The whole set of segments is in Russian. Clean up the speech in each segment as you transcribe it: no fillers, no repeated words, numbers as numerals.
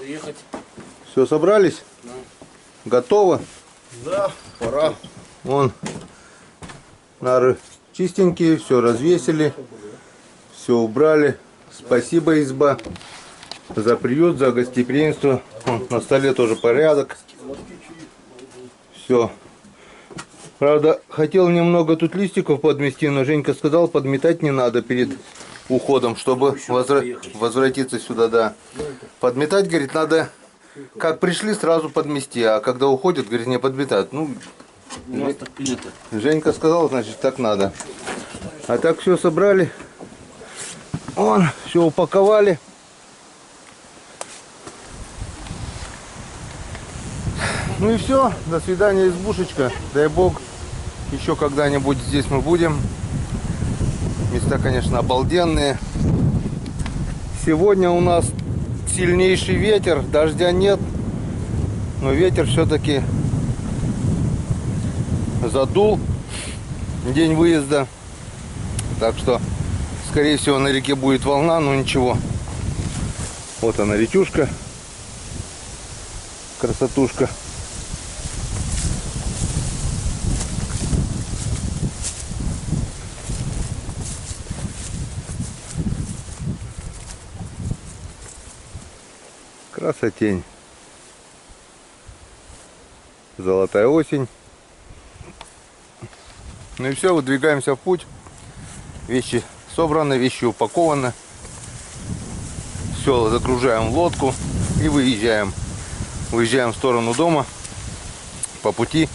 приехать. Все, собрались? Да. Готово? Да, пора. Вон, нары чистенькие, все развесили, все убрали. Спасибо, изба, за приют, за гостеприимство. Вон, на столе тоже порядок. Все. Правда, хотел немного тут листиков подмести, но Женька сказал, подметать не надо перед уходом, чтобы возвратиться сюда, да. Подметать, говорит, надо, как пришли, сразу подмести, а когда уходят, говорит, не подметать. Ну, у нас так принято. Женька сказал, значит, так надо. А так все собрали. Вон, все упаковали. Ну и все. До свидания, избушечка. Дай бог, еще когда-нибудь здесь мы будем. Места, конечно, обалденные. Сегодня у нас сильнейший ветер. Дождя нет. Но ветер все-таки задул. День выезда. Так что, скорее всего, на реке будет волна, но ничего. Вот она, речушка. Красотушка. Красотень. Золотая осень. Ну и все, выдвигаемся в путь. Вещи собраны, вещи упакованы. Все, загружаем в лодку и выезжаем. Выезжаем в сторону дома. По пути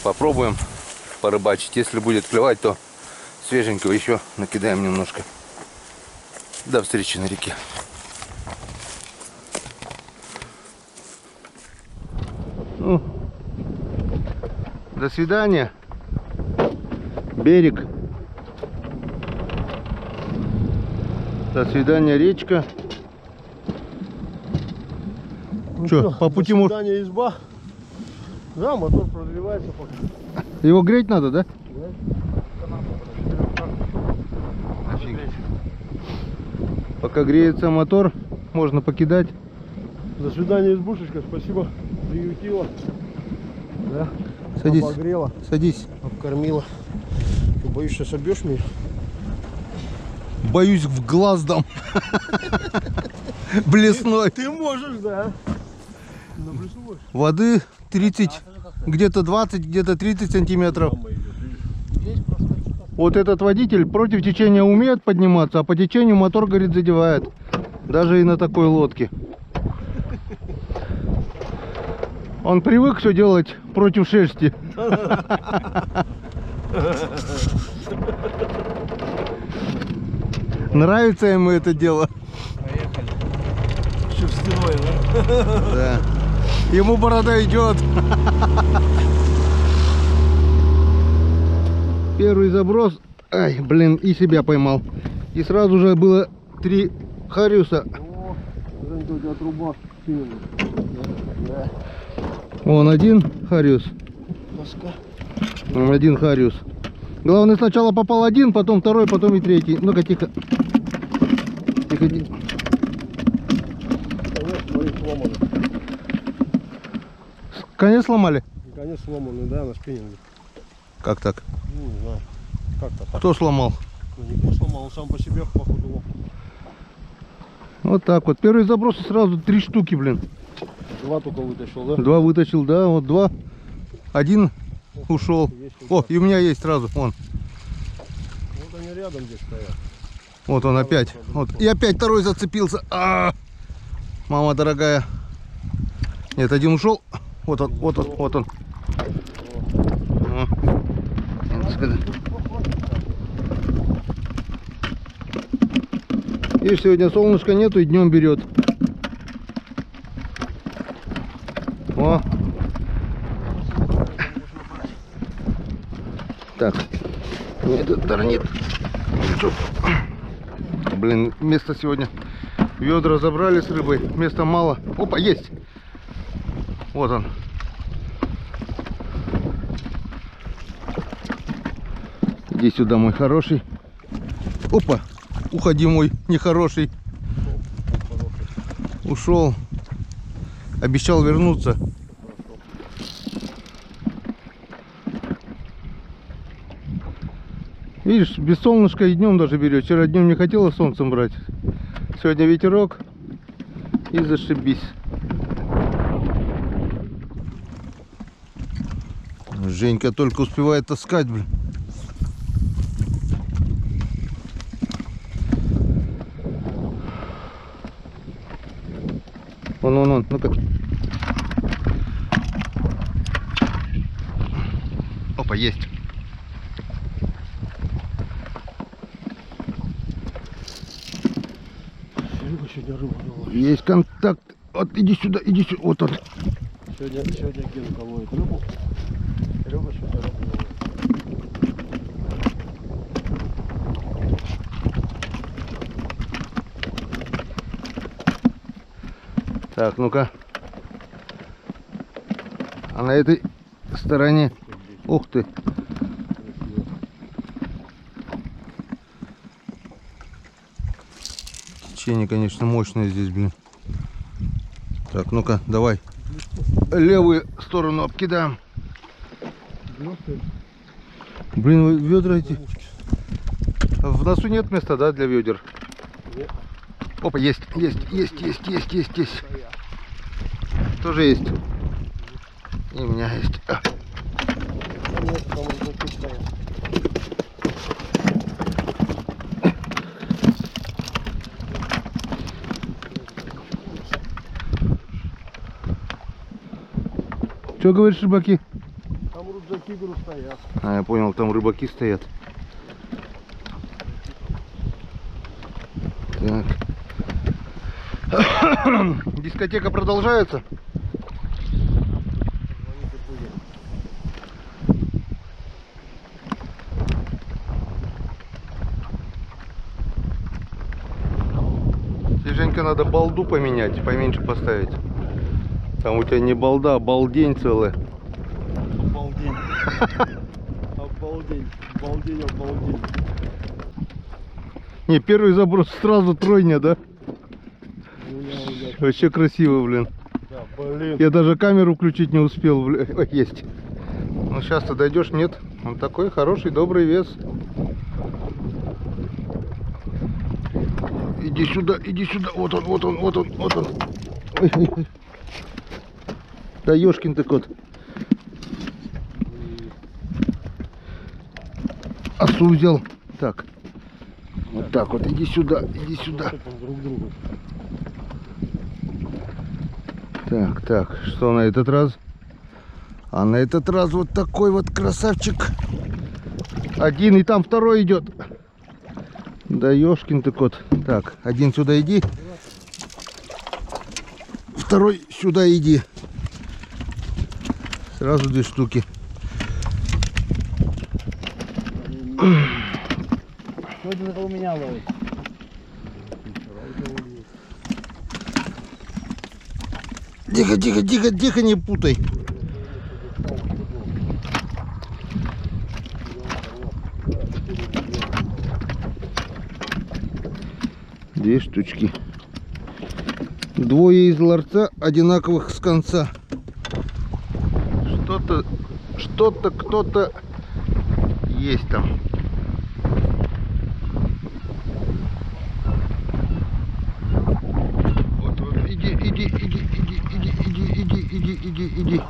попробуем порыбачить. Если будет клевать, то свеженького еще накидаем немножко. До встречи на реке. Ну, до свидания. Берег. До свидания, речка. Ну что, по пути до свидания, изба. Да, мотор прогревается пока. Его греть надо, да? Пока греется мотор, можно покидать. До свидания, избушечка. Спасибо, приютила. Да. Садись. Обогрела, Садись. обкормила. Что, боишься, собьешь меня? Боюсь, в глаз дам. Блесной. Ты можешь, да. На блесну можешь. Воды 30, где-то 20, где-то 30 сантиметров. Вот этот водитель против течения умеет подниматься, а по течению мотор, говорит, задевает. Даже и на такой лодке. Он привык все делать против шерсти. Нравится ему это дело. Поехали. Шерстяной, да? Да. Ему борода идет. Первый заброс. Ай, блин, и себя поймал. И сразу же было 3 хариуса. О, Женька, у тебя труба. Да. Вон один хариус. Доска. Вон один хариус. Главное, сначала попал один, потом второй, потом и третий. Ну-ка, тихо. Тихо, тихо. Конец твой сломанный. Конец сломали? Конец сломанный, да, на спиннинге. Как так? Ну, не знаю. Как-то так. Кто сломал? Ну, никто сломал, он сам по себе, походу. Вот так вот. Первый заброс сразу 3 штуки, блин. 2 только вытащил, да? 2 вытащил, да, вот 2. Один ушел. О, и у меня есть сразу, вон. Вот они рядом здесь стоят. Вот он опять. Вот. И опять второй зацепился. Мама дорогая. Нет, один ушел. Вот он, вот он, вот он. Видишь, сегодня солнышка нету и днем берет. О. Так. Этот торнит. Блин, места сегодня. Ведра забрали с рыбой. Места мало. Опа, есть. Вот он. Иди сюда, мой хороший. Опа. Уходи, мой нехороший. Ушел. Обещал вернуться. Видишь, без солнышка и днем даже берет. Вчера днем не хотела солнцем брать. Сегодня ветерок и зашибись. Женька только успевает таскать, блин. Вон, ну-ка. Опа, есть. Есть контакт. Вот, иди сюда, вот он. Сегодня Генка ловит рыбу. Серега сегодня рыбу ловит. Так, ну-ка. А на этой стороне. Ух ты. Течение, конечно, мощное здесь, блин. Так, ну-ка, давай. Левую сторону обкидаем. Блин, ведра эти. В носу нет места, да, для ведер? Нет. Опа, есть. Тоже есть. И у меня есть. Нет, там рыбаки стоят. Что говоришь, рыбаки? Там рюкзаки, говорю, стоят. А, я понял, там рыбаки стоят. Так. Дискотека продолжается? Тебе, Женька, надо балду поменять, поменьше поставить. Там у тебя не балда, а балдень целая. Обалдень. Обалдень. Не, первый заброс сразу тройня, да? Вообще красиво, блин. Да, блин. Я даже камеру включить не успел, блин. Ой, есть. Ну сейчас ты дойдешь, нет? Он такой хороший, добрый вес. Иди сюда. Вот он. Ой. Да ёшкин ты кот. Осу взял. Так. Вот так вот, иди сюда. Друг другу. Так, что на этот раз? А на этот раз вот такой вот красавчик. Один, и там второй идет. Да ёшкин ты кот. Так, один сюда иди. Второй сюда иди. Сразу 2 штуки. Что это у меня ловит? Тихо, не путай. Две штучки. Двое из ларца, одинаковых с конца. Что-то, кто-то есть там. Вот, иди.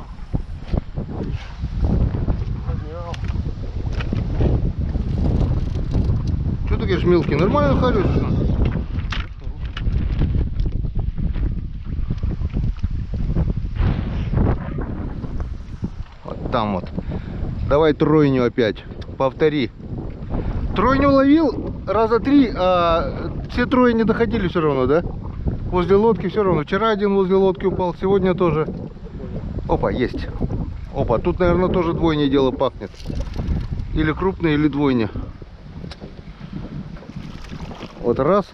Что ты говоришь, мелкий? Нормально ходишь? Вот там вот. Давай тройню опять. Повтори. Тройню ловил раза 3, а все трое не доходили все равно, да? Возле лодки все равно. Вчера один возле лодки упал, сегодня тоже. Опа, есть. Опа, тут, наверное, тоже двойня дело пахнет. Или крупная, или двойня. Вот раз.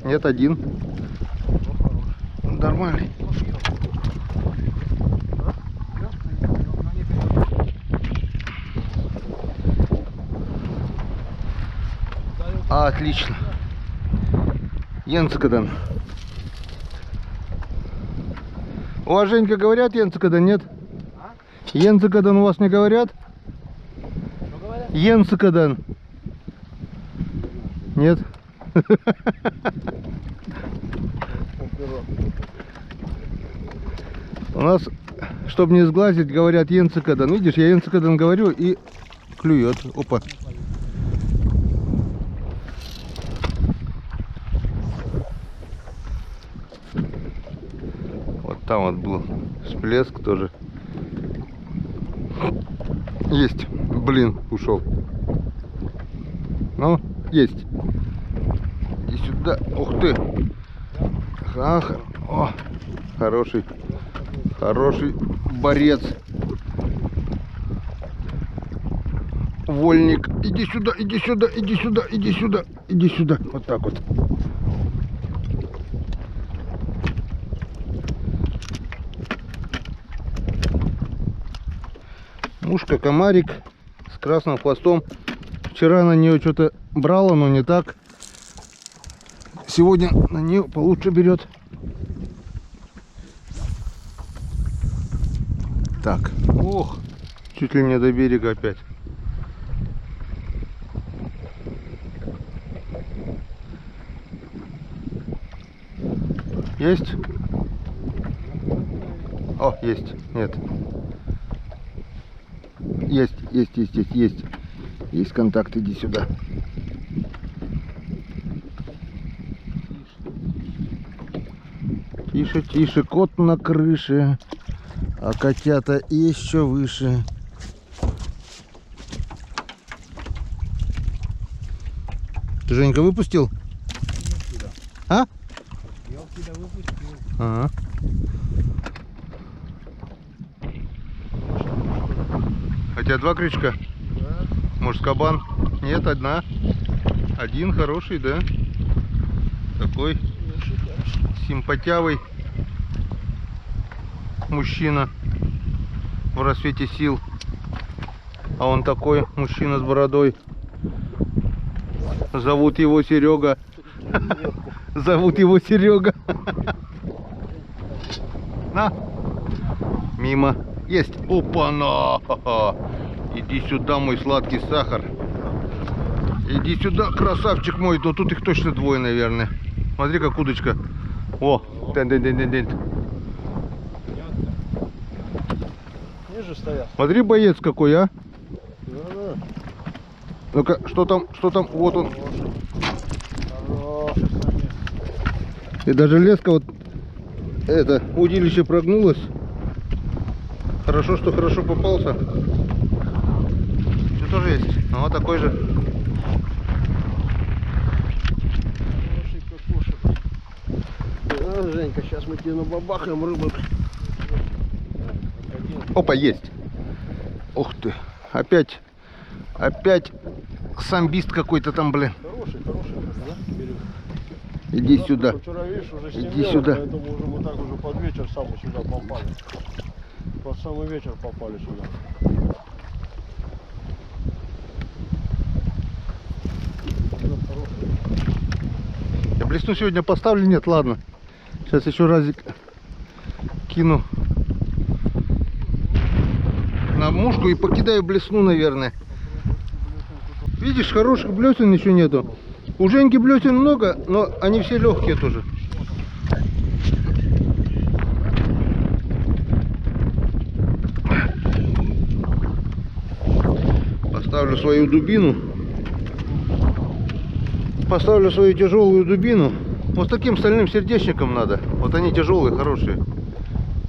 Нет, один. Нормальный. Отлично. Янскадан. У вас, Женька, говорят Йенсекаден, нет? Йенсекаден у вас не говорят? Йенсекаден. Нет? У нас, чтобы не сглазить, говорят Йенсекаден. Видишь, я Йенсекаден говорю и клюет. Опа. Вот там вот был всплеск тоже. Есть. Блин, ушел. Ну, есть. И сюда. Ух ты. Ах, о, хороший. Хороший борец. Вольник. Иди сюда, иди сюда, иди сюда, иди сюда, иди сюда. Вот так вот. Мушка комарик с красным хвостом. Вчера на нее что-то брала, но не так. Сегодня на нее получше берет. Так, ох, чуть ли не до берега опять. Есть? О, есть, нет. Есть, есть, есть, есть, есть. Есть контакт, иди сюда. Тише, тише, кот на крыше, а котята еще выше. Ты, Женька, выпустил? А? Я выпустил. Ага. У тебя два крючка? Да. Может, кабан? Нет, одна. Один хороший, да? Такой симпатявый мужчина в рассвете сил. А он такой мужчина с бородой. Зовут его Серега. Зовут его Серега. На. Мимо. Есть. Опа-на! Иди сюда, мой сладкий сахар. Иди сюда, красавчик мой. Но тут их точно двое, наверное. Смотри, как удочка. О, дэн-дэн-дэн-дэн-дэн. Ниже стоят. Смотри, боец какой, а. Да. Ну-ка, что там, что там? Вот он. Хороший самец. И даже леска вот, это, удилище прогнулось. Хорошо, что хорошо попался. Что тоже есть? Ну, вот такой же. Хороший кокошек. А, Женька, сейчас мы тебе набабахаем рыбу. Опа, есть. Ух ты. Опять самбист какой-то там, блин. Хороший, да? Берем. Иди сюда. Вчера, видишь, уже Иди стемнело, сюда. поэтому уже мы так уже под вечер сам сюда попали. Под самый вечер попали сюда. Я блесну сегодня поставлю? Нет, ладно. Сейчас еще разик кину на мушку и покидаю блесну, наверное. Видишь, хороших блесен еще нету. У Женьки блесен много, но они все легкие тоже. Поставлю свою дубину. Поставлю свою тяжелую дубину. Вот с таким стальным сердечником надо. Вот они тяжелые, хорошие.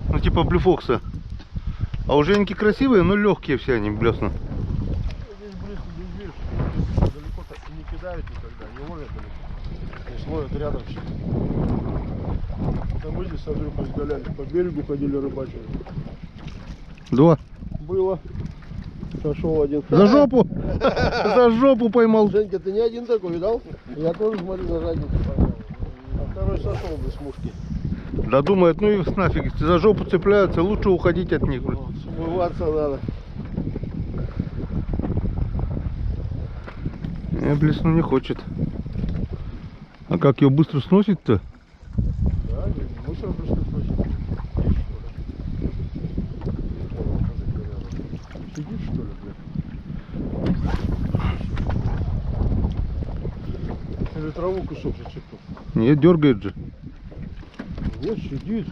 Ну типа блюфокса. А у Женьки красивые, но легкие все они блесна. Здесь близко, здесь видишь, далеко так не кидают никогда, не ловят далеко. Здесь ловят рядом все. Это мы здесь с Андрюхой сголяли, по берегу ходили рыбачили. Два. Было. Сошел один. За жопу! За жопу поймал. Женька, ты не один такой, видал? Я тоже смотрю на задницу поймал. А второй сошел без мушки. Да думают, ну и нафиг, за жопу цепляются, лучше уходить от них. Вот, смываться надо. Блесну не хочет. А как ее быстро сносит-то? Да, быстро пришлось. Сидит что ли, блядь? Или траву кусок зацепил? Нет, дергает же. Нет, сидит.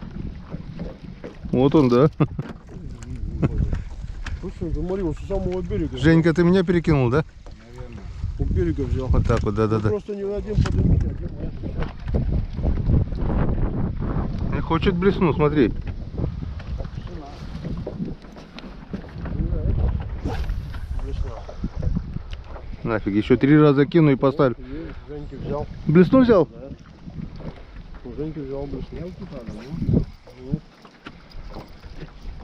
Вот он, да. Слушай, смотри, он с самого берега. Женька, ты меня перекинул, да? У берега взял. Вот так вот, да-да-да. Просто не один поднимите, один нет. Не хочет блеснуть, смотри. Нафиг, еще 3 раза кину и поставлю. Женьки взял. Блесну взял? Да. У Женьки взял блесну.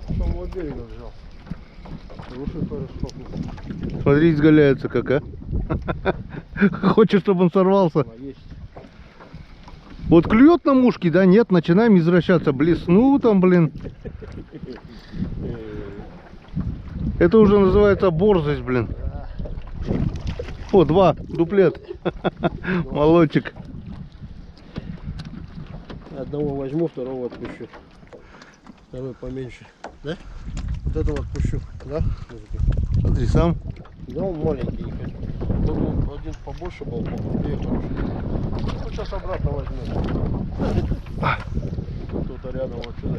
С самого берега взял. Хороший перескок. Смотри, изгаляется как, а. Хочешь, чтобы он сорвался? Есть. Вот клюет на мушки, да? Нет, начинаем извращаться. Блесну там, блин. Это уже называется борзость, блин. О, 2, дуплет. Молодчик. Одного возьму, второго отпущу. Второй поменьше. Да? Вот этого отпущу. Да? Смотри сам. Да, он маленький. Тут один побольше был, покрупнее хороший. Ну, сейчас обратно возьмем. Кто-то рядом вот сюда.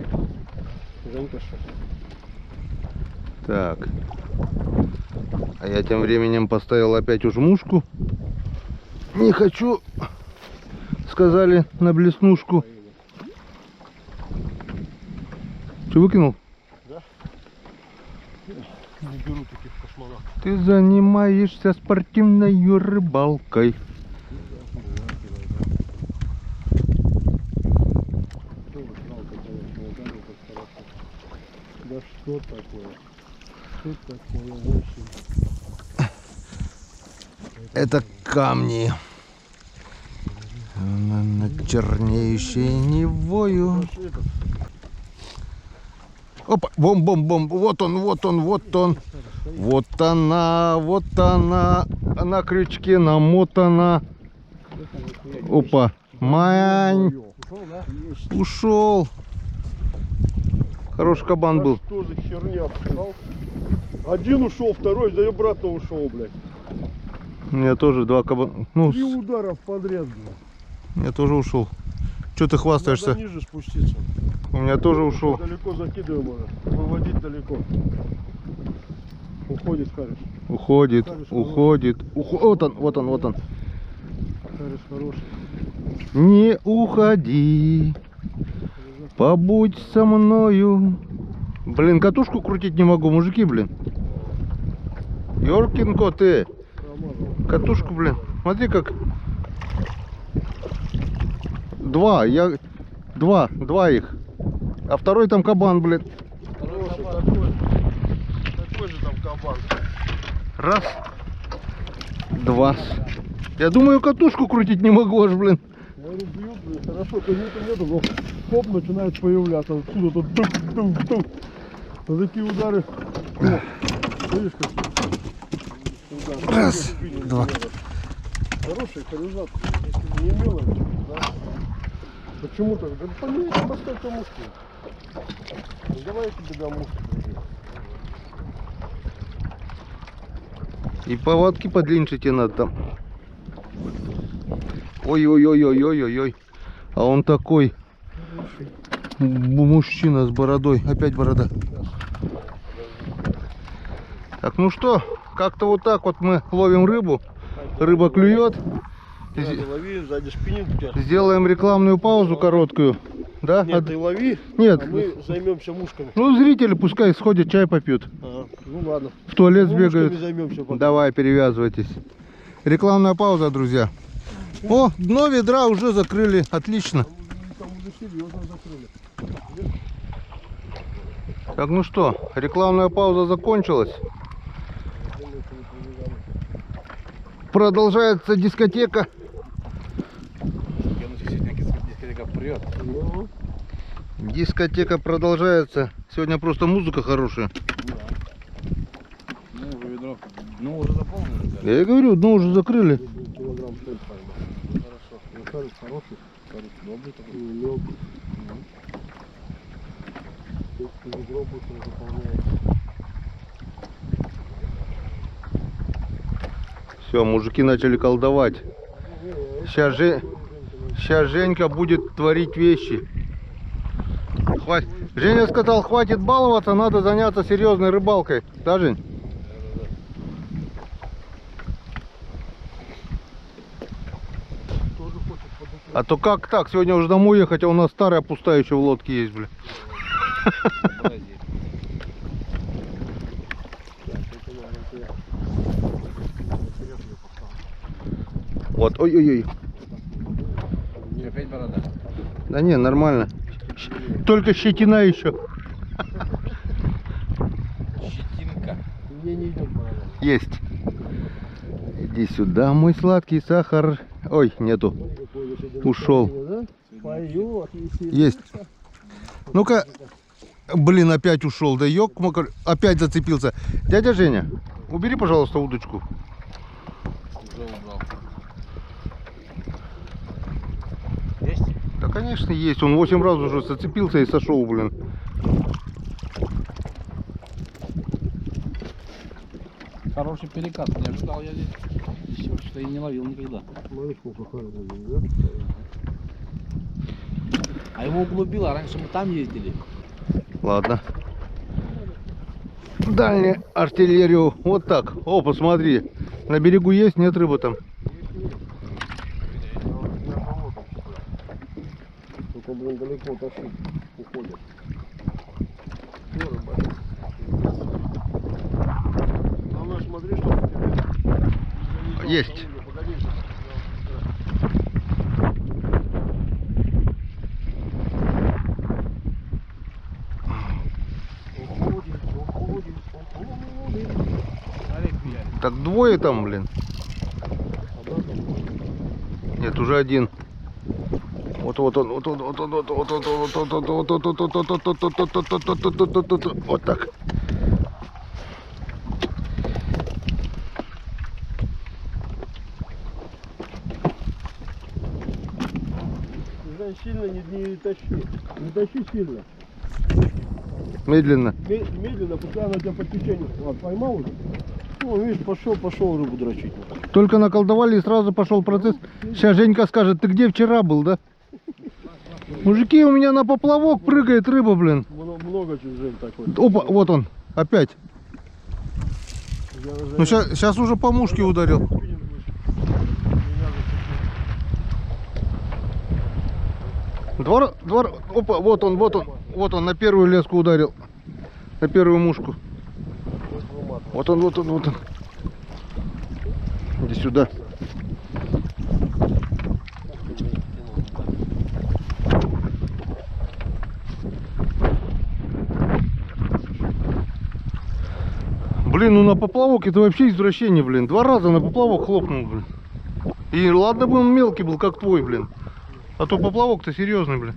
Женька что? Так. А я тем временем поставил опять уж мушку. Не хочу, сказали, на блеснушку. Что, выкинул? Да? Не беру таких космонавтов. Ты занимаешься спортивной рыбалкой. Да что такое? Что такое 8? Это камни. На чернеющей Невою. Опа, бом-бом-бом. Вот он, вот он, вот он. Вот она, на крючке намотана. Опа, мань. Ушел, да? Есть. Ушел. Хороший кабан был. Что за херня? Ушел? Один ушел, второй, да и обратно ушел, блядь. У меня тоже 2 кабана. Ну, 3 ударов подряд, блядь. я тоже ушел. Че ты хвастаешься? Надо ниже спуститься. У меня тоже ушел. Далеко закидываем надо. Выводить далеко. Уходит, Хариш. Уходит, уходит. Вот он, вот он, вот он. Хариш хороший. Не уходи, побудь со мною. Блин, катушку крутить не могу, мужики, блин. Йоркин кот, ты. Промазал. Катушку, блин. Смотри как. 2 их. А второй там кабан, блин. Хороший, такой же там кабан. Раз. 2. Я думаю, катушку крутить не могу аж, блин. Я говорю, бьют, блин, хорошо, нету, но хоп, начинает появляться. Отсюда тут тук-тук-тук. Вот такие удары. О, видишь, как? Раз, 2. Хороший хоризонт. Если не мелочь, да? Почему так? Да поменьше поставь мушку. Ну, давай я тебе дам мушку. И поводки подлиннее тебе надо там. Ой-ой-ой-ой-ой-ой-ой. А он такой. Мужчина с бородой. Опять борода. Так, ну что, как-то вот так вот мы ловим рыбу. Рыба клюет. Лови, сзади спиннинг у тебя. Сделаем рекламную паузу короткую. Да? Нет, ты лови, Нет. а мы займемся мушками. Ну, зрители пускай сходят, чай попьют. Ага, ну ладно. В туалет Мы сбегают. мушками займемся пока. Давай, перевязывайтесь. Рекламная пауза, друзья. О, дно ведра уже закрыли. Отлично. Там уже серьезно закрыли. Так, ну что, рекламная пауза закончилась. Продолжается дискотека. Дискотека прет. Дискотека продолжается. Сегодня просто музыка хорошая. Ну, уже ведро. Ну, уже заполнили. Да? Я и говорю, дно уже закрыли. Килограмм 6 поймал. Хорошо. Ну, Харис хороший. Харис добрый такой. Мелкий. Ведро быстро заполняется. Все, мужики начали колдовать. Сейчас Женька будет творить вещи. Женя сказал, хватит баловаться, надо заняться серьезной рыбалкой. Да, Жень? А то как так? Сегодня уже домой ехать, а у нас старая пустая еще в лодке есть, блин. Вот, ой-ой-ой. Опять борода. Да не, нормально. Только щетина еще. Щетинка. Мне не идет борода. Есть. Иди сюда, мой сладкий сахар. Ой, нету. Ушел. Поет, Есть. Ну-ка. Блин, опять ушел. Да ёк, опять зацепился. Дядя Женя, убери, пожалуйста, удочку. Уже убрал. Есть? Да, конечно, есть. Он 8 раз уже зацепился и сошел, блин. Хороший перекат. Не ожидал я здесь. Что я не ловил никогда. Смотри, сколько хорошо, да? А его углубило. Раньше мы там ездили. Ладно. Дальнюю артиллерию. Вот так. О, посмотри. На берегу есть, нет рыбы там. Только, блин, далеко тащить уходит. Главное, смотри, что у тебя. Есть. Так двое там, блин. Нет, уже один. Вот он, вот так. Сильно не тащи. Не тащи сильно. Медленно. Медленно, пускай она тебя по течению. Вот, поймал уже. Ну, видишь, пошел рыбу дрочить. Только наколдовали и сразу пошел процесс. Сейчас Женька скажет, ты где вчера был, да? Мужики, у меня на поплавок прыгает рыба, блин. Много чужих такой. Опа, вот он, опять. Ну сейчас уже по мушке ударил. Двор, опа, вот он, на первую леску ударил. На первую мушку. Вот он. Иди сюда. Блин, ну на поплавок это вообще извращение, блин. 2 раза на поплавок хлопнул, блин. И ладно бы он мелкий был, как твой, блин. А то поплавок-то серьезный, блин.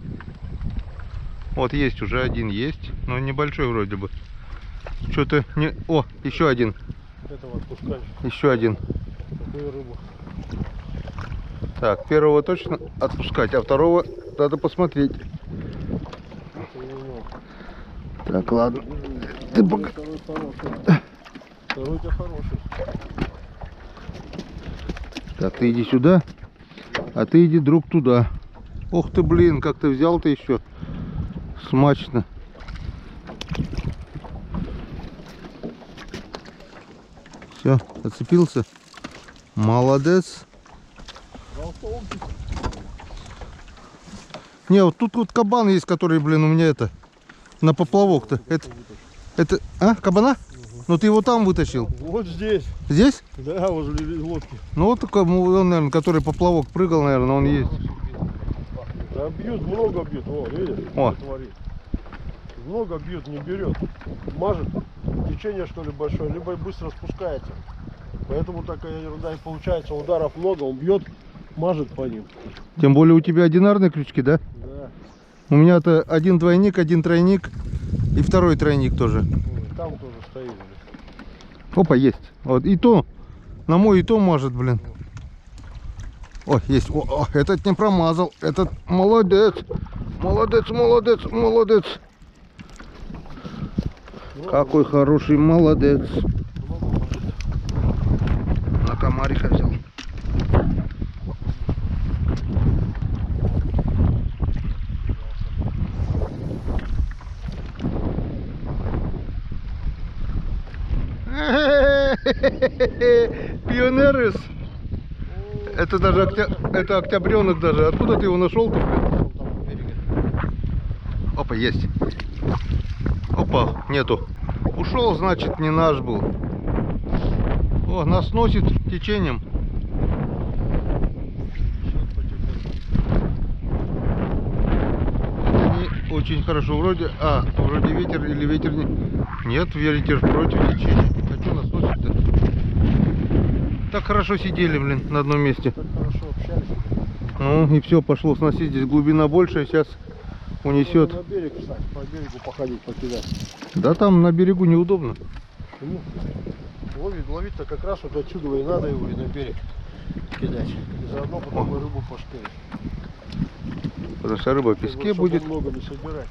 Вот есть уже один есть, но небольшой вроде бы. Что-то не... О, еще один. Этого отпускаешь. Еще один. Такую рыбу. Так, первого точно отпускать, а второго надо посмотреть. Так, ладно. Ты пока... Второй-то хороший. Так, ты иди сюда, а ты иди, друг, туда. Ох ты, блин, как ты взял-то еще. Смачно. Все, зацепился. Молодец. Не, вот тут вот кабан есть, который, блин, у меня это на поплавок-то. Это, а, кабана? Ну ты его там вытащил. Вот здесь. Здесь? Да, возле лодки. Ну вот такой, он, наверное, который поплавок прыгал, наверное, он есть. Да бьют, много бьют. О, видишь? О. Смотри. Много бьют, не берет. Мажет. Течение, что ли, большое, либо быстро спускается. Поэтому такая ерунда и получается. Ударов много, он бьет, мажет по ним. Тем более у тебя одинарные крючки, да? Да. У меня-то один двойник, один тройник и второй тройник тоже. Ой, там тоже стоит. Опа, есть. Вот и то, на мой и то может, блин. О, есть. О, этот не промазал. Этот молодец. Молодец, молодец, молодец. Какой хороший молодец. На Мариха взял. Пионерис. Это даже это октябренок даже. Откуда ты его нашел-то? Опа, есть. Опа, нету. Ушел, значит, не наш был. О, нас носит течением. Это не очень хорошо. Вроде ветер или ветер не... Нет, ветер против течения. А что нас носит-то? Так хорошо сидели, блин, на одном месте. Так хорошо общались. Ну, и все, пошло сносить. Здесь глубина больше, сейчас унесет. Надо на берег встать, по берегу походить, покидать. Да там на берегу неудобно. Почему? Ловить-то как раз вот отсюда и надо его и на берег кидать. И заодно потом и рыбу пошкерить. Потому что рыба в песке Чтобы будет. много не собирать.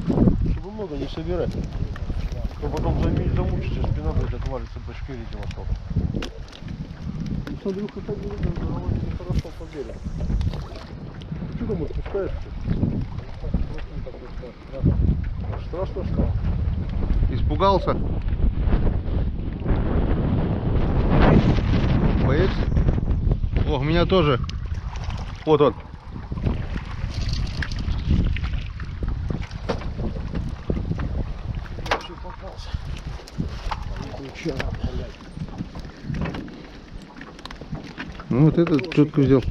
Чтобы много не собирать. То потом замучишься, спина будет отвалиться, пошкерить его столько. Ну, Андрюха, так будет довольно хорошо по берегу. Что там отпускаешь-то? Страшно стало. Испугался? Боец? О, у меня тоже. Вот он. Вообще попался. Ну вот этот четко взял.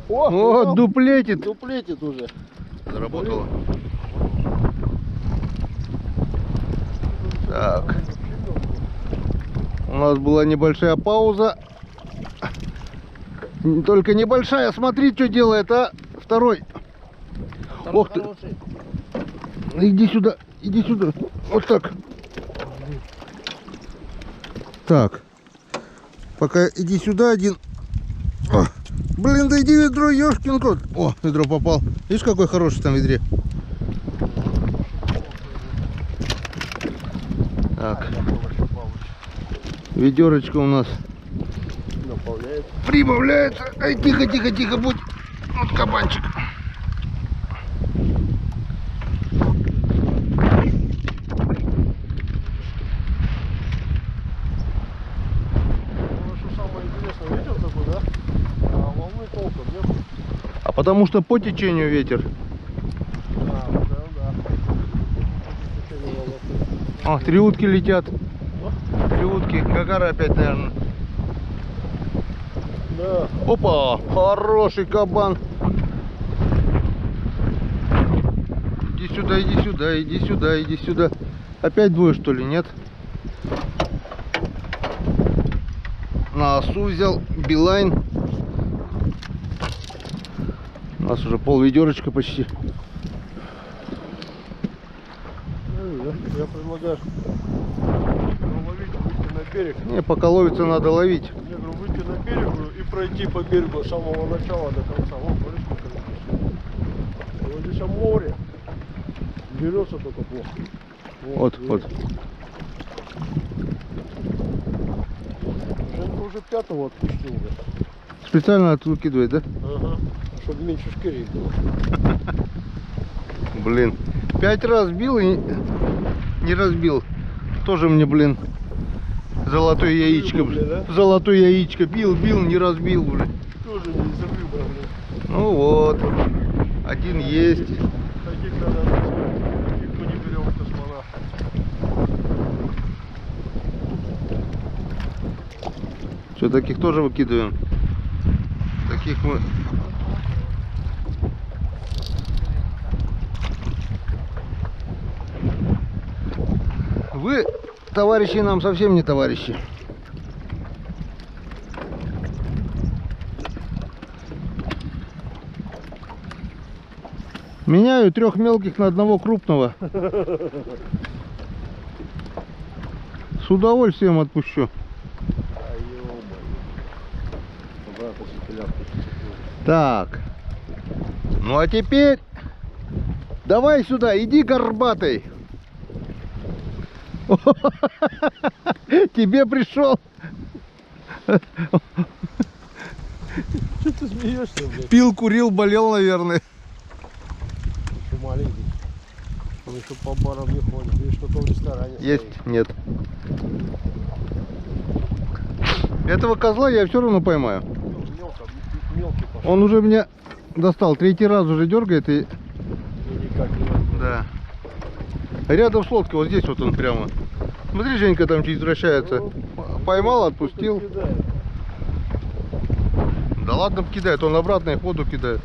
О, дуплетит. дуплетит уже. Заработало. Так. У нас была небольшая пауза. Только небольшая. Смотри, что делает, а? Второй. Ох ты. Иди сюда. Иди сюда. Вот так. Так. Пока иди сюда один. О. Блин, да иди в ведро, ёшкин кот. О, ведро попал. Видишь, какой хороший там в ведре. Так. Ведерочка у нас прибавляется. Ай, тихо, тихо, тихо, будь. Вот кабанчик. А потому что по течению ветер. О, 3 утки летят. 3 утки. Гагара опять, наверное. Да. Опа! Хороший кабан. Иди сюда, иди сюда, иди сюда, иди сюда. Опять двое, что ли, нет? На осу взял. Билайн. У нас уже пол ведерочка почти. Я предлагаю ловить, выйти на берег. Не, пока ловится, надо ловить. Я говорю, выйти на берег и пройти по берегу с самого начала до конца. Вот, смотри, сколько здесь. Вот здесь море. Берется только плохо. Вот, вот. Женька уже 5-го отпустил. Да? Специально выкидывает, да? Ага. Чтобы меньше шкирей было. Блин. 5 раз бил и не разбил. Тоже мне, блин, золотое яичко. Да? Золотое яичко. Бил, не разбил, блин. Тоже не из-за рыбы, блин. Ну вот. Один есть. Таких надо отпускать. Никто не берет космонавта. Что, таких тоже выкидываем? Таких мы... Вы, товарищи, нам совсем не товарищи. Меняю 3 мелких на 1 крупного. С удовольствием отпущу. Так. Ну а теперь давай сюда, иди горбатый. Тебе пришел. Что ты смеешься, блядь? Пил, курил, болел, наверное. Еще маленький. Он еще по барам не ходит. Видишь, только в ресторане Есть? стоит. Нет. Этого козла я все равно поймаю. Мелкий пошел. Он уже меня достал. Третий раз уже дергает и... Никак не надо. Да. Рядом с лодкой, вот здесь вот он прямо. Смотри, Женька там чуть вращается. Поймал, отпустил. Кидает. Да ладно, кидает, он обратно и в воду кидает.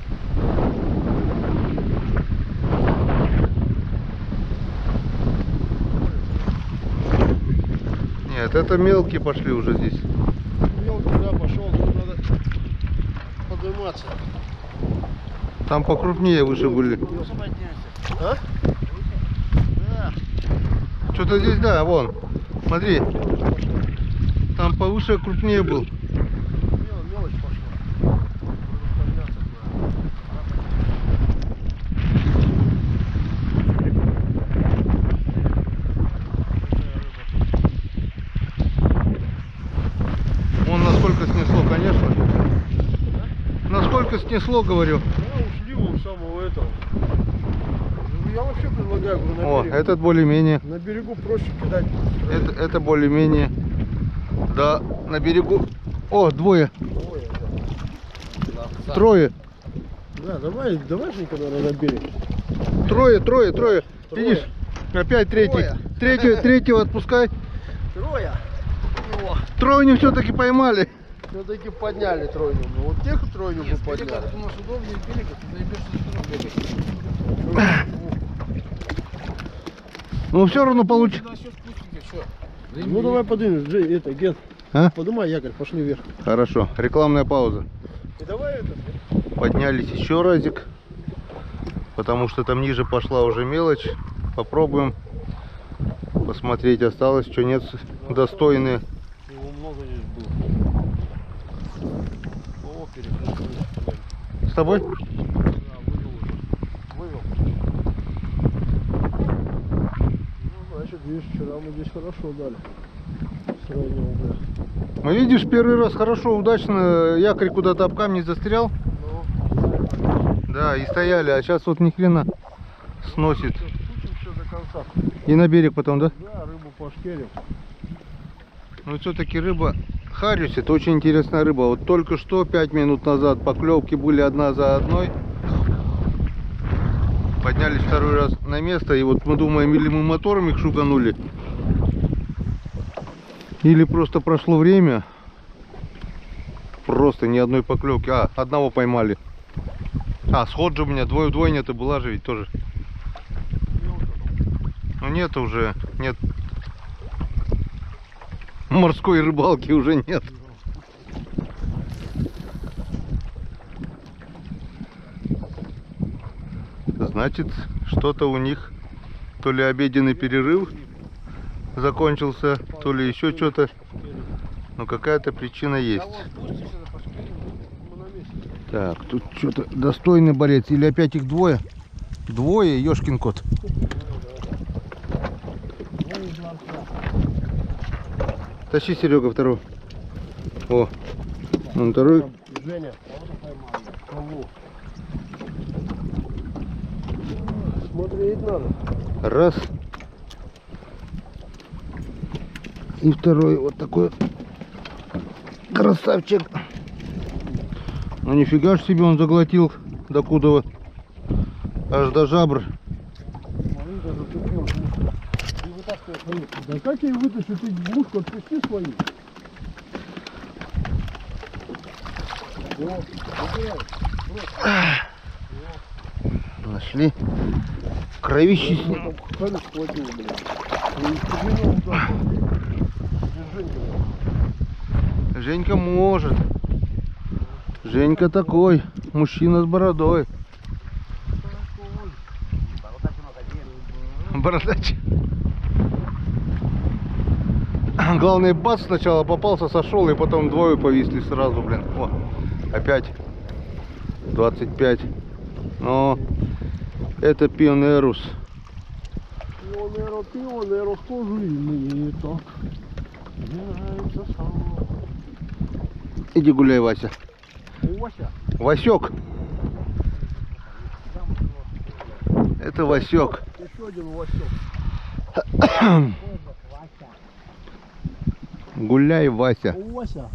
Нет, это мелкие пошли уже здесь. Мелкий, да, пошел. Тут надо подниматься. Там покрупнее выше были. А? Да. Что-то здесь, да, вон. Смотри, Мелочь пошла. там повыше крупнее был. Мелочь пошла. Подняться надо. Вон насколько снесло, конечно. Насколько снесло, говорю. Да, ушли у самого этого. Я вообще предлагаю, говорю, на О, берег. этот более-менее. На берегу проще кидать. Это более-менее. Да, на берегу. О, двое. Ой, да. Трое. Да, давай, Женька, наверное, на берег. Трое. Трое. Видишь? Опять третий. Трое. Третьего отпускай. Трое. Его. Тройню все-таки поймали. Все-таки подняли тройню. Ну, вот тех тройню бы подняли. Ты думаешь, удобнее пелика, ты заебешься все равно бегать. Но все равно получится. Туда все вкусненько, что? Ну давай поднимем, Джей, это, Ген. А? Поднимай якорь, пошли вверх. Хорошо. Рекламная пауза. И давай это. Поднялись еще разик. Потому что там ниже пошла уже мелочь. Попробуем посмотреть, осталось, что нет, достойные. Его много здесь было. О, переключили. С тобой? Да, вывел уже. Вывел. Ну, значит, видишь, вчера мы здесь хорошо дали. Сравнил, бля. Ну, видишь, первый раз хорошо, удачно, якорь куда-то об камни застрял. Ну, Да, и стояли, а сейчас вот ни хрена сносит. Путим все до конца. И на берег потом, да? Да, рыбу пошкерим. Ну, все-таки рыба хариус, это очень интересная рыба. Вот только что, 5 минут назад, поклевки были одна за одной. Поднялись второй раз на место, и вот мы думаем, или мы мотором их шуганули, или просто прошло время. Просто ни одной поклевки. А, одного поймали. А, сход же у меня, двойня-то была же ведь тоже. Ну нет уже, нет. Морской рыбалки уже нет. Значит, что-то у них, то ли обеденный перерыв закончился, то ли еще что-то. Но какая-то причина есть. Так, тут что-то достойный борец. Или опять их двое? Двое, ёшкин кот. Тащи, Серега, второго. О, он второй. Женя, кого? Смотреть надо. Раз. И второй вот такой красавчик. Ну нифига ж себе он заглотил докуда аж до жабр. Да как я вытащу? Ты блушку отпусти свою. Нашли. Кровище с ним. Харю схватил, блядь. И подменил удар. Женька может. Женька такой. Мужчина с бородой. Бородач. Главное, бац, сначала попался, сошел, и потом двое повисли сразу, блин. О, опять 25. Но это пионерус. Пионеру тоже и так. Иди гуляй, Вася. Вася. Васек. Это Васек. Еще один Васек. Гуляй, Вася. Вася.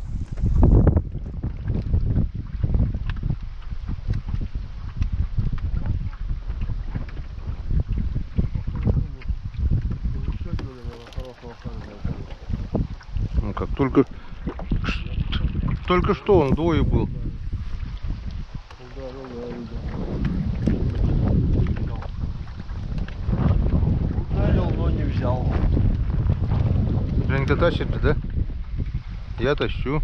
Ну как, только что он двое был. Ударил, но не взял. Женька тащит, да? Я тащу.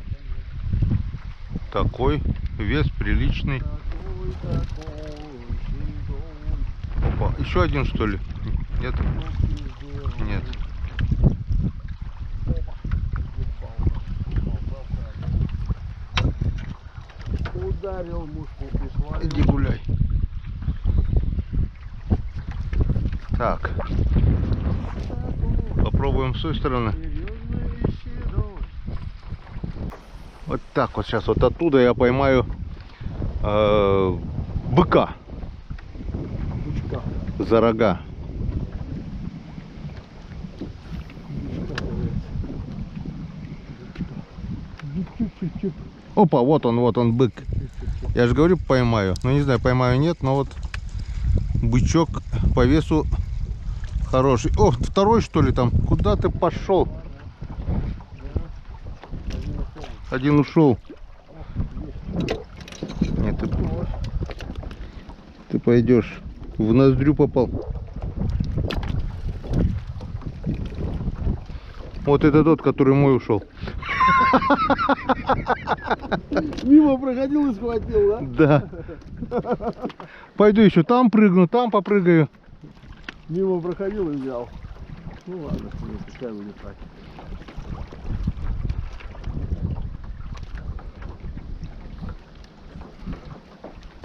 Такой вес приличный. Опа, еще один что ли? Нет? Нет. Ударил мушку, прислали. Иди гуляй. Так. Попробуем с той стороны. Вот так вот сейчас вот оттуда я поймаю быка Бычка. за рога. Опа, вот он бык. Я же говорю, поймаю. Ну не знаю, поймаю нет, но вот бычок по весу хороший. О, второй что ли там? Куда ты пошел? Один ушел. Нет, ты пойдешь. В ноздрю попал. Вот это тот, который мой ушел. Мимо проходил и схватил, да? Да. Пойду еще там прыгну, там попрыгаю. Мимо проходил и взял. Ну ладно, пускай будет так.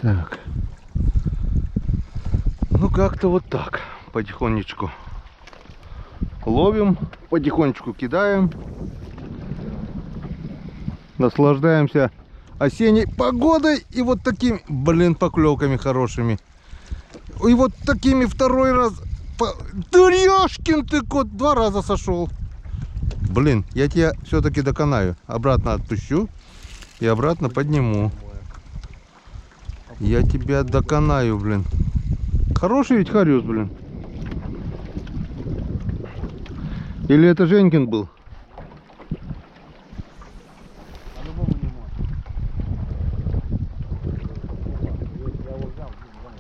Так. Ну как-то вот так. Потихонечку ловим, потихонечку кидаем. Наслаждаемся осенней погодой и вот такими, блин, поклевками хорошими. И вот такими второй раз. Тырёшкин ты кот, 2 раза сошел. Блин, я тебя все-таки доконаю. Обратно отпущу и обратно подниму. Я тебя доконаю, блин. Хороший ведь хорёс, блин. Или это Женькин был?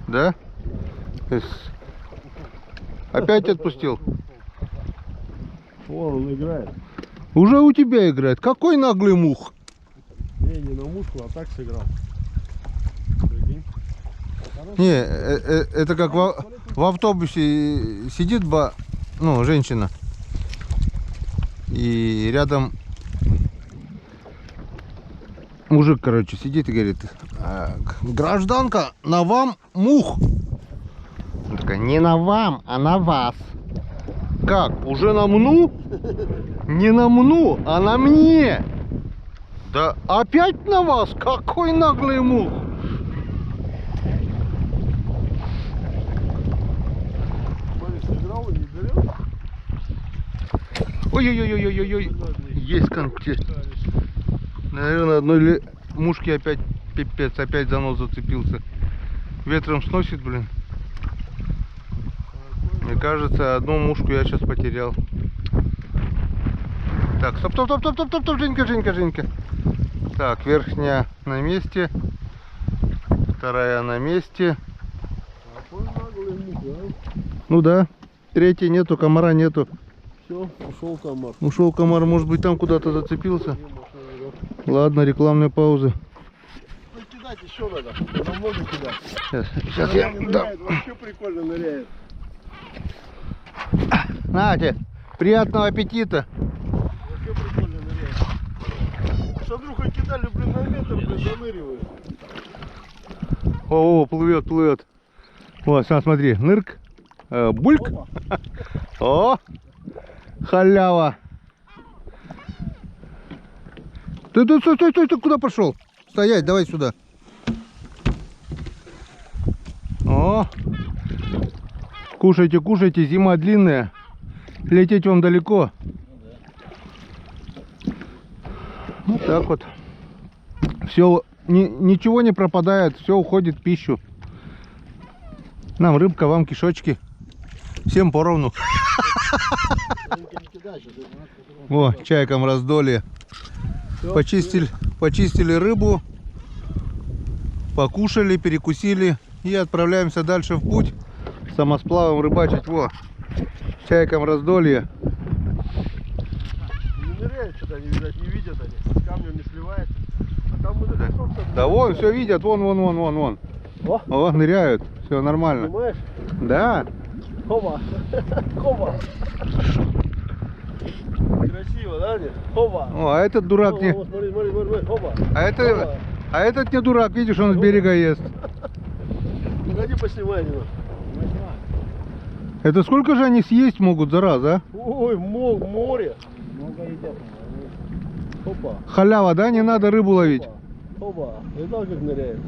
Да? Опять отпустил? Вон он играет. Уже у тебя играет. Какой наглый мух? Не на мушку, а так сыграл. Прикинь. Не, это как в автобусе сидит женщина. И рядом мужик, короче, сидит и говорит: гражданка, на вам мух. Она такая: не на вам, а на вас. Как? Уже на мну? Не на мну, а на мне. Да опять на вас? Какой наглый мух. Смотри, сыграл и не берет. Ой-ой-ой-ой-ой-ой. Есть контекст. Наверное, одной мушки опять пипец, опять за нос зацепился. Ветром сносит, блин. Мне кажется, одну мушку я сейчас потерял. Так, стоп, Женька. Так, верхняя на месте. Вторая на месте. Какой наглый мух, да? Ну да. Третьей нету, комара нету. Все, ушел комар. Ушел комар, может быть, там куда-то зацепился. Ладно, рекламная пауза. Ну, кидать еще надо. Намного кидать. Сейчас я... Да. Вообще прикольно ныряет. Нате, приятного аппетита. Вообще прикольно ныряет. С Андрюхой кидали, блин, на метр, блин, заныривает. О, плывет. Вот, сейчас смотри, нырк, бульк. О, халява. Ты куда пошел? Стоять, давай сюда. О, кушайте, кушайте, зима длинная, лететь вам далеко. Вот так вот. Все, ничего не пропадает, все уходит в пищу. Нам рыбка, вам кишочки. Всем поровну. О, чайкам раздолье. Почистили рыбу, покушали, перекусили и отправляемся дальше в путь. Самосплавом рыбачить. Во, чайкам раздолье. Не ныряют, что-то они, видать, не видят они. Камнем не сливается. А там мы на Да вон, все видят, вон. О, О, ныряют, все нормально. понимаешь? Да. Хоба. Хоба. Красиво, да, нет? Хоба. О, а этот дурак Хоба, не... вот, смотри, хоба. А этот не дурак, видишь, он с берега ест. Погоди, поснимай немного. Это сколько же они съесть могут за раз, а? Ой, море. Много едят. Хоба. Халява, да? Не надо рыбу ловить. Хоба. Видал, как ныряет?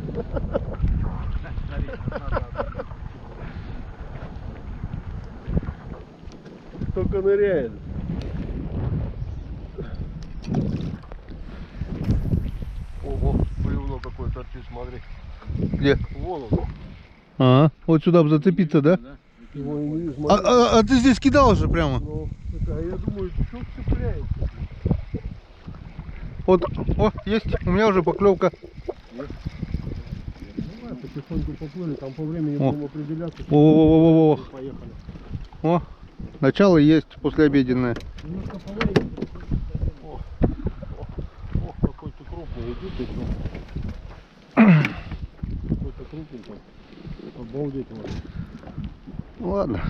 Только ныряет. Ого, бревно какое торчит, смотри. Где? Вон он. А, вот сюда бы зацепиться, да? Его и не вижу, смотри. А ты здесь кидал же прямо. Ну, так, а я думаю, что цепляет? Вот, о, есть, у меня уже поклевка. Давай, потихоньку поплыли, там по времени О. будем определяться. О, Поехали. о, начало есть послеобеденное. Немножко по времени. О, какой ты крупный, иди ты. Какой-то крупный там. Обалдеть его. Ладно.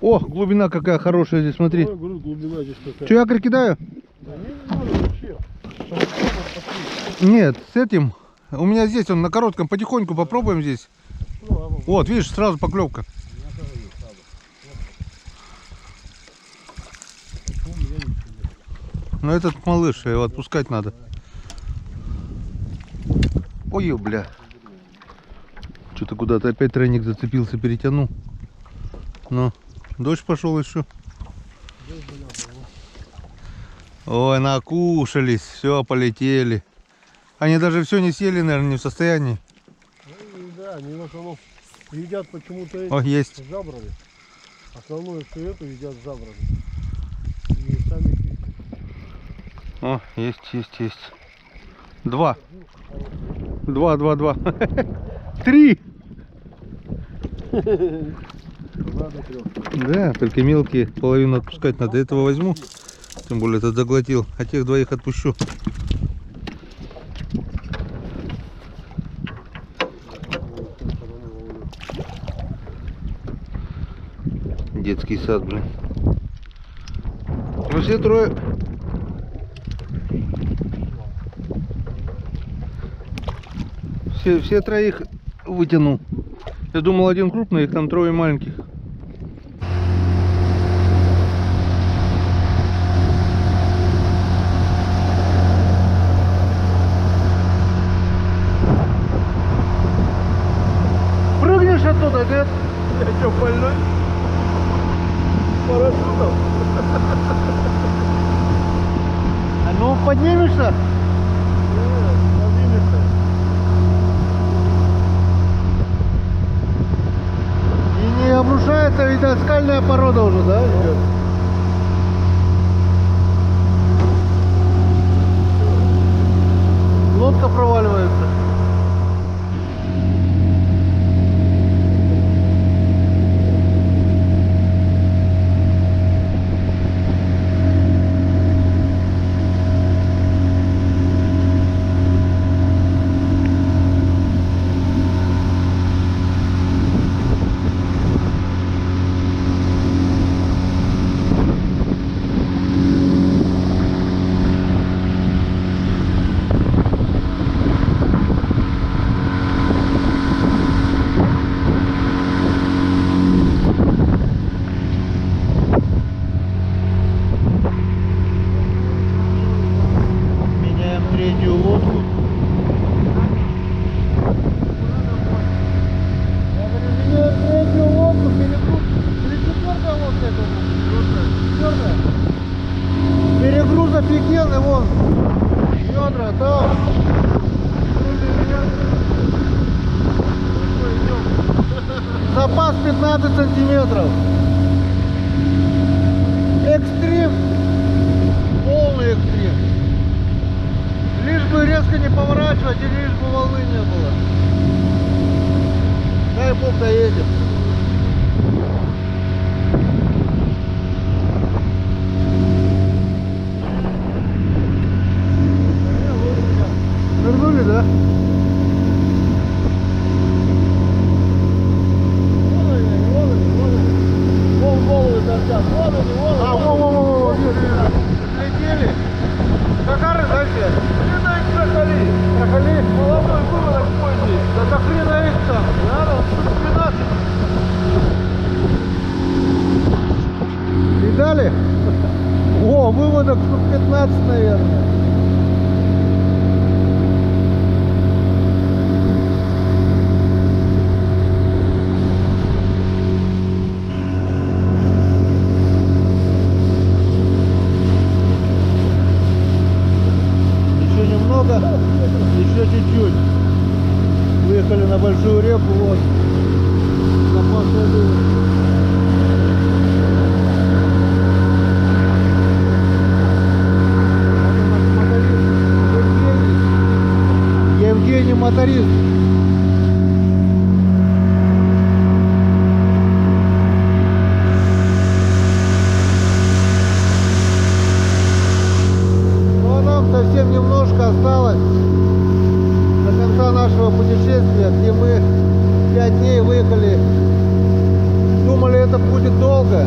О, глубина какая хорошая здесь, смотри. Ой, говорю, глубина здесь какая. Че, якорь кидаю? Да не надо вообще. Нет, с этим. У меня здесь, он на коротком, потихоньку попробуем здесь. Вот, видишь, сразу поклевка. Но этот малыш, его отпускать надо. Ой, бля. Что-то куда-то опять тройник зацепился, перетянул. Ну, дождь пошел еще. Ой, накушались, все, полетели. Они даже все не съели, наверное, не в состоянии. Ну, да, они в основном едят почему-то эти О, есть. жабрами. Основное все это едят жабрами. И сами кисти. О, есть. Два. 3. Ладно, трёх. Да, только мелкие, половину отпускать надо. Этого возьму. Тем более этот заглотил. А тех двоих отпущу. Детский сад, блин. Ну все трое. Все троих вытянул. Я думал, один крупный, их там трое маленьких. Прыгнешь оттуда, нет? Я что, больной? Парашютом? А ну поднимешься? И не обрушается, видать, скальная порода уже, да? идет? Лодка проваливается. запас 15 сантиметров. Экстрим. Полный экстрим. Лишь бы резко не поворачивать и лишь бы волны не было. Дай бог доедем. Вернули, да? А, во-во-во, летели. Какары дальше? Хрена их трахали. Трахали? Молодой выводок поздний. Да хрена их там. Надо, вот 12. Видали? О, выводок штук 15, наверное. Еще чуть-чуть. Выехали на большую реку, вот. Запасная дырка. Евгений моторист. Ну а нам совсем немножко осталось до конца нашего путешествия, где мы 5 дней выехали. Думали, это будет долго.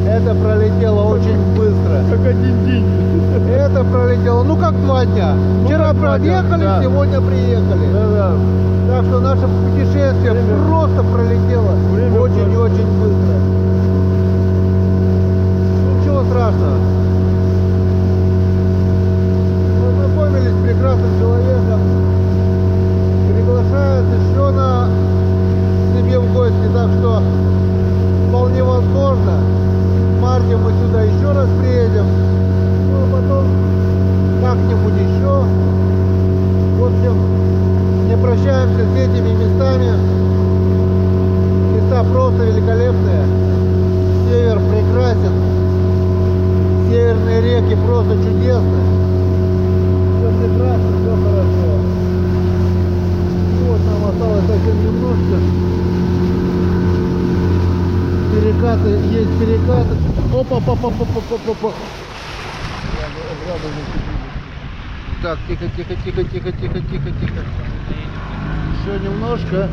Это пролетело очень быстро. Как один день. Это пролетело, ну как 2 дня. Вчера проехали, да. Сегодня приехали. Да-да. Так что наше путешествие просто пролетело Время очень и очень быстро. Ничего страшного. Познакомились с прекрасным человеком. Приглашает еще на себе в гости, так что вполне возможно в марте мы сюда еще раз приедем. Ну а потом как-нибудь еще. В общем, не прощаемся с этими местами. Места просто великолепные. Север прекрасен. Северные реки просто чудесны. Все прекрасно, все хорошо. Вот нам осталось совсем немножко. Перекаты, есть перекаты. Опа. Так, тихо. Еще немножко.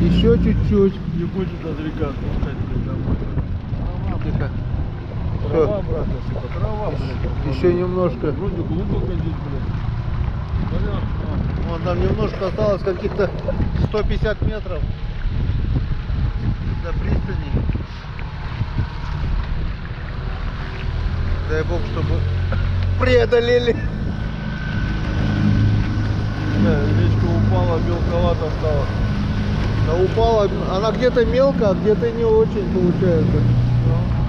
Еще чуть-чуть. Не будет от река пускать домой. Тихо. Трава, брат, сука, трава, блядь. Еще немножко. Вроде глубоко здесь, блядь. Понятно. Вон там немножко осталось, каких-то 150 метров до пристани. Дай бог, чтобы преодолели. Да, речка упала, мелковато стала. Да упала, она где-то мелко, а где-то не очень получается.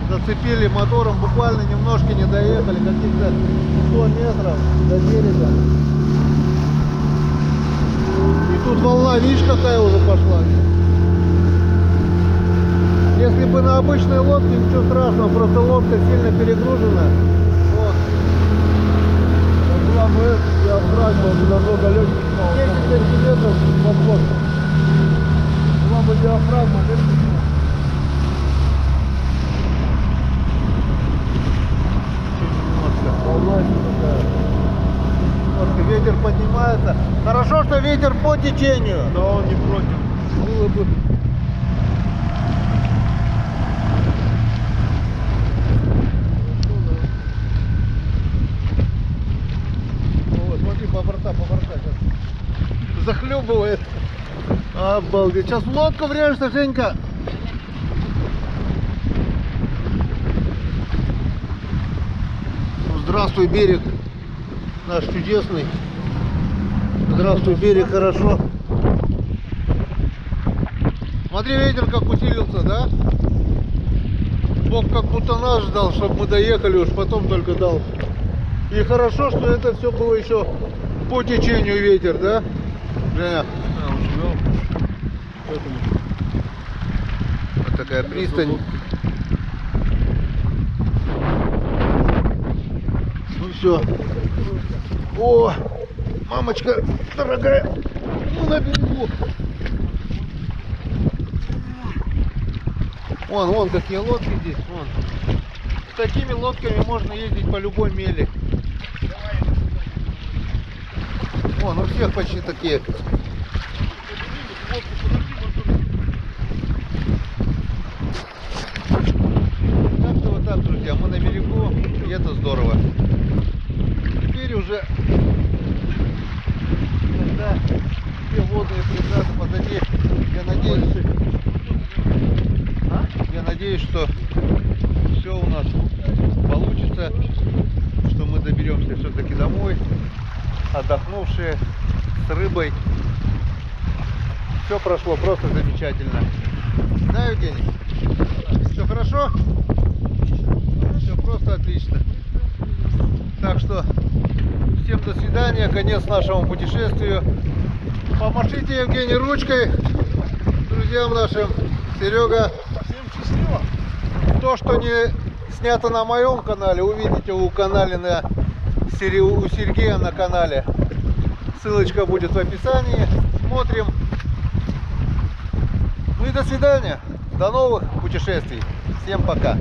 Зацепили мотором, буквально немножко не доехали, каких-то 100 метров до берега. И тут волна, видишь, какая уже пошла. Если бы на обычной лодке, ничего страшного, просто лодка сильно перегружена. Вот. Была бы диафрагма, намного легче стало. 10 сантиметров подход. Была бы диафрагма, легче. Волна такая. Немножко ветер поднимается. Хорошо, что ветер по течению. Да, он не против. Было бы. О, смотри, по борта сейчас. Захлебывает. Обалдеть. Сейчас в лодку врежешься, Женька. Ну, здравствуй, берег наш чудесный. Здравствуй, берег, хорошо. Смотри, ветер как усилился, да? Бог как будто нас ждал, чтобы мы доехали, уж потом только дал. И хорошо, что это все было еще по течению ветер, да? Женя? Да, он живел. Поэтому такая пристань. Ну все. О, мамочка дорогая, мы на берегу. Вон какие лодки здесь, вон. С такими лодками можно ездить по любой мели. Вон, у всех почти такие. Так что вот так, друзья, мы на берегу, и это здорово. Теперь уже, когда все водные преграды позади, я надеюсь, что все у нас получится, что мы доберемся все-таки домой, отдохнувшие, с рыбой. Все прошло просто замечательно. Да, Евгений? Все хорошо? Все просто отлично. Так что всем до свидания, конец нашему путешествию. Помашите, Евгений, ручкой друзьям нашим. Серега. Всем счастливо. То, что не снято на моем канале, увидите у Сергея на канале. Ссылочка будет в описании. Смотрим. Ну и до свидания. До новых путешествий. Всем пока.